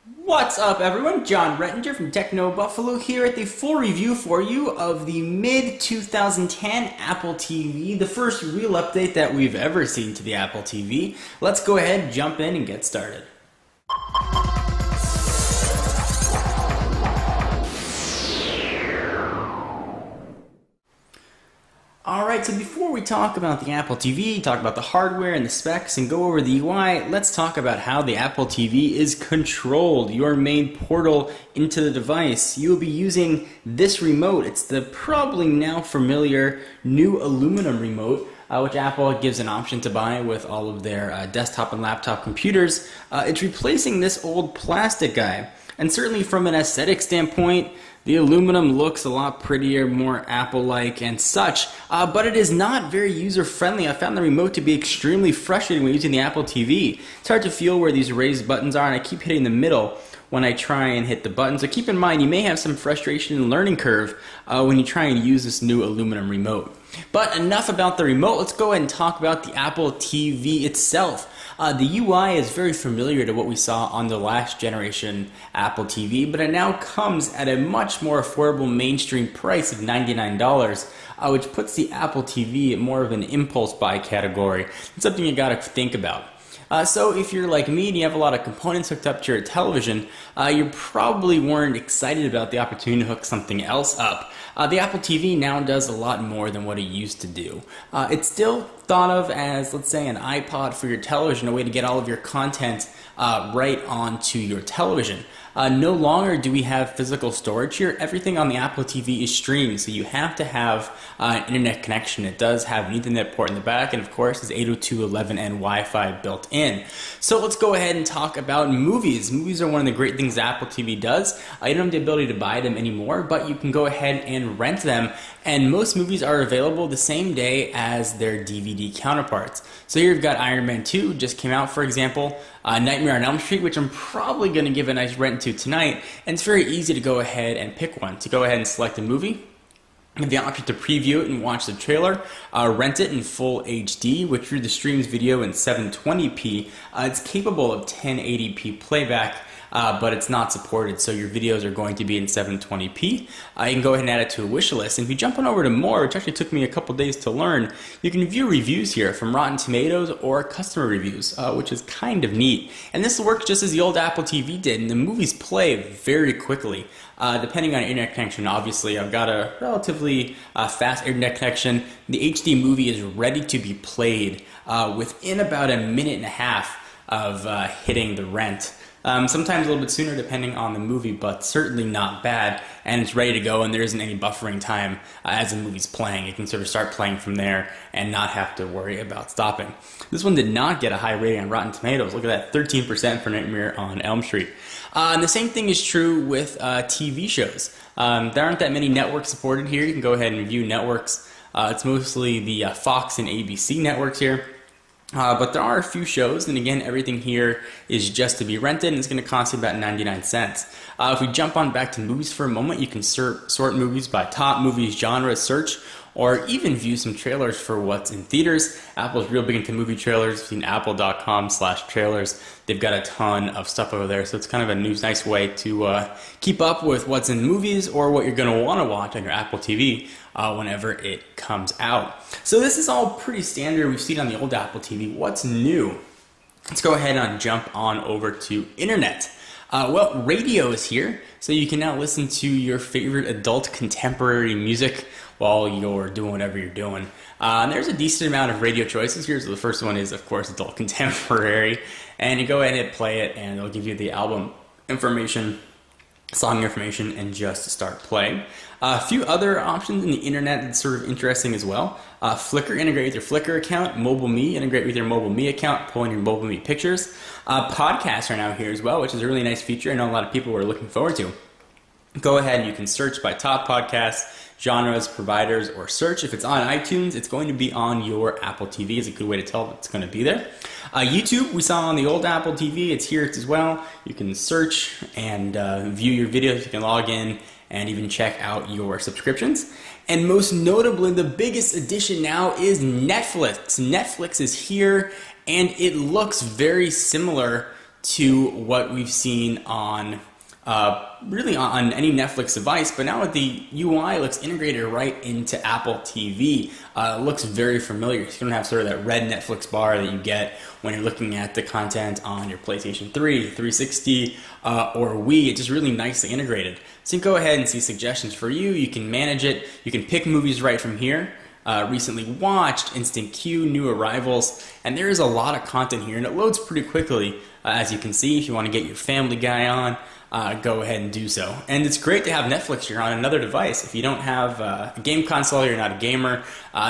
What's up, everyone? John Rettinger from Techno Buffalo here at the full review for you of the mid-2010 Apple TV, the first real update that we've ever seen to the Apple TV. Let's go ahead, jump in, and get started. Alright, so before we talk about the Apple TV, talk about the hardware and the specs, and go over the UI, let's talk about how the Apple TV is controlled, your main portal into the device. You will be using this remote. It's the probably now familiar new aluminum remote, which Apple gives an option to buy with all of their desktop and laptop computers. It's replacing this old plastic guy. And certainly from an aesthetic standpoint, the aluminum looks a lot prettier, more Apple-like and such, but it is not very user-friendly. I found the remote to be extremely frustrating when using the Apple TV. It's hard to feel where these raised buttons are, and I keep hitting the middle when I try and hit the button. So keep in mind, you may have some frustration and learning curve when you try and use this new aluminum remote. But enough about the remote. Let's go ahead and talk about the Apple TV itself. The UI is very familiar to what we saw on the last generation Apple TV, but it now comes at a much more affordable mainstream price of $99, which puts the Apple TV in more of an impulse buy category. It's something you gotta think about. So if you're like me and you have a lot of components hooked up to your television, you probably weren't excited about the opportunity to hook something else up. The Apple TV now does a lot more than what it used to do. It's still thought of as, let's say, an iPod for your television, a way to get all of your content right onto your television. No longer do we have physical storage here. Everything on the Apple TV is streamed, so you have to have an internet connection. It does have an Ethernet port in the back, and of course, is 802.11n Wi-Fi built in. So let's go ahead and talk about movies. Movies are one of the great things Apple TV does. You don't have the ability to buy them anymore, but you can go ahead and rent them, and most movies are available the same day as their DVD counterparts. So here you've got Iron Man 2, just came out, for example, Nightmare on Elm Street, which I'm probably going to give a nice rent to tonight, and it's very easy to go ahead and pick one. To go ahead and select a movie, you have the option to preview it and watch the trailer, rent it in full HD, which through the streams video in 720p. It's capable of 1080p playback, but it's not supported, so your videos are going to be in 720p. You can go ahead and add it to a wish list. And if you jump on over to more, which actually took me a couple days to learn, you can view reviews here from Rotten Tomatoes or customer reviews, which is kind of neat. And this works just as the old Apple TV did, and the movies play very quickly. Depending on your internet connection, obviously, I've got a relatively fast internet connection. The HD movie is ready to be played within about a minute and a half of hitting the rent. Sometimes a little bit sooner depending on the movie, but certainly not bad, and it's ready to go, and there isn't any buffering time as the movie's playing. You can sort of start playing from there and not have to worry about stopping. This one did not get a high rating on Rotten Tomatoes. Look at that, 13% for Nightmare on Elm Street. And the same thing is true with TV shows. There aren't that many networks supported here. You can go ahead and view networks. It's mostly the Fox and ABC networks here. But there are a few shows, and again, everything here is just to be rented, and it's going to cost you about 99 cents. If we jump on back to movies for a moment, you can sort movies by top movies, genre, search, or even view some trailers for what's in theaters. Apple's real big into movie trailers. You've seen apple.com/trailers. They've got a ton of stuff over there, so it's kind of a nice way to keep up with what's in movies or what you're going to want to watch on your Apple TV whenever it comes out. So this is all pretty standard. We've seen on the old Apple TV. What's new? Let's go ahead and jump on over to internet. Well, radio is here, so you can now listen to your favorite adult contemporary music while you're doing whatever you're doing. And there's a decent amount of radio choices here. So the first one is, of course, adult contemporary. And you go ahead and play it, and it'll give you the album information, song information, and just start playing. A few other options in the internet that's sort of interesting as well. Flickr, integrate with your Flickr account. MobileMe, integrate with your MobileMe account, pull in your MobileMe pictures. Podcasts are now here as well, which is a really nice feature I know a lot of people were looking forward to. Go ahead and you can search by top podcasts, genres, providers, or search. If it's on iTunes, it's going to be on your Apple TV. It's a good way to tell if it's going to be there. YouTube, we saw on the old Apple TV. It's here as well. You can search and view your videos. You can log in and even check out your subscriptions. And most notably, the biggest addition now is Netflix. Netflix is here, and it looks very similar to what we've seen on really on any Netflix device, but now the UI looks integrated right into Apple TV. It looks very familiar. So you don't have sort of that red Netflix bar that you get when you're looking at the content on your PlayStation 3, 360, or Wii. It's just really nicely integrated. So you can go ahead and see suggestions for you. You can manage it. You can pick movies right from here. Recently watched, instant queue, new arrivals, and there is a lot of content here, and it loads pretty quickly. As you can see, if you want to get your Family Guy on, go ahead and do so. And it's great to have Netflix here on another device. If you don't have a game console, you're not a gamer,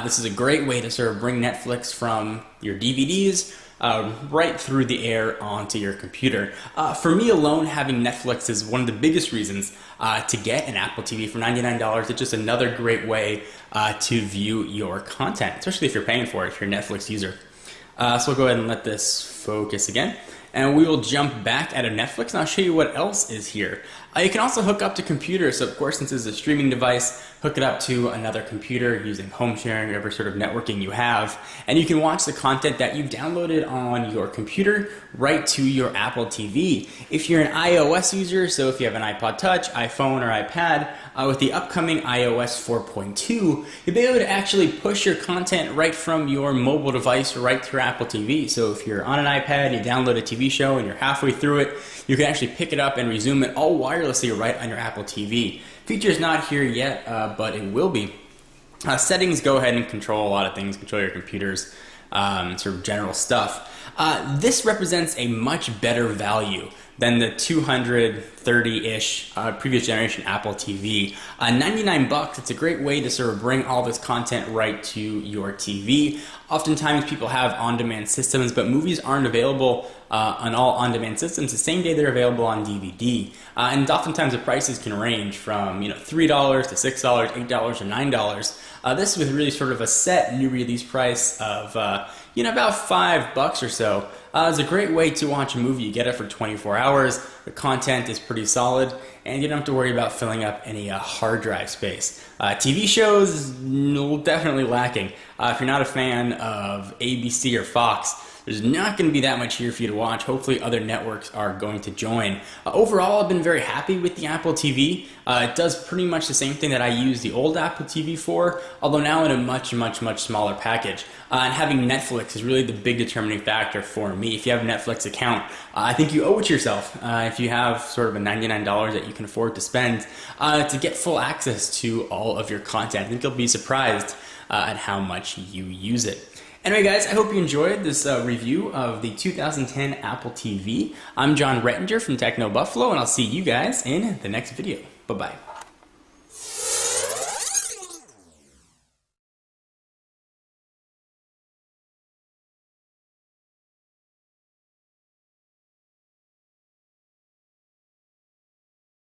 this is a great way to sort of bring Netflix from your DVDs right through the air onto your computer. For me alone, having Netflix is one of the biggest reasons to get an Apple TV for $99. It's just another great way to view your content, especially if you're paying for it, if you're a Netflix user. So we'll go ahead and let this focus again. And we will jump back out of Netflix, and I'll show you what else is here. You can also hook up to computers. So of course, since this is a streaming device, hook it up to another computer using home sharing, whatever sort of networking you have. And you can watch the content that you've downloaded on your computer right to your Apple TV. If you're an iOS user, so if you have an iPod Touch, iPhone, or iPad, with the upcoming iOS 4.2, you'll be able to actually push your content right from your mobile device right through Apple TV. So if you're on an iPad, you download a TV show, and you're halfway through it, you can actually pick it up and resume it all wirelessly right on your Apple TV. Feature's not here yet, but it will be. Settings, go ahead and control a lot of things, control your computers, sort of general stuff. This represents a much better value than the $230-ish previous generation Apple TV. $99, it's a great way to sort of bring all this content right to your TV. Oftentimes people have on-demand systems, but movies aren't available on all on-demand systems the same day they're available on DVD. And oftentimes the prices can range from $3 to $6, $8, or $9. This with really sort of a set new release price of about $5 or so. It's a great way to watch a movie. You get it for 24 hours. The content is pretty solid, and you don't have to worry about filling up any hard drive space. TV shows, definitely lacking. If you're not a fan of ABC or Fox, there's not going to be that much here for you to watch. Hopefully other networks are going to join. Overall, I've been very happy with the Apple TV. It does pretty much the same thing that I used the old Apple TV for, although now in a much, much, much smaller package. And having Netflix is really the big determining factor for me. If you have a Netflix account, I think you owe it to yourself. If you have sort of a $99 that you can afford to spend to get full access to all of your content. I think you'll be surprised at how much you use it. Anyway, guys, I hope you enjoyed this review of the 2010 Apple TV. I'm John Rettinger from Techno Buffalo, and I'll see you guys in the next video. Bye-bye.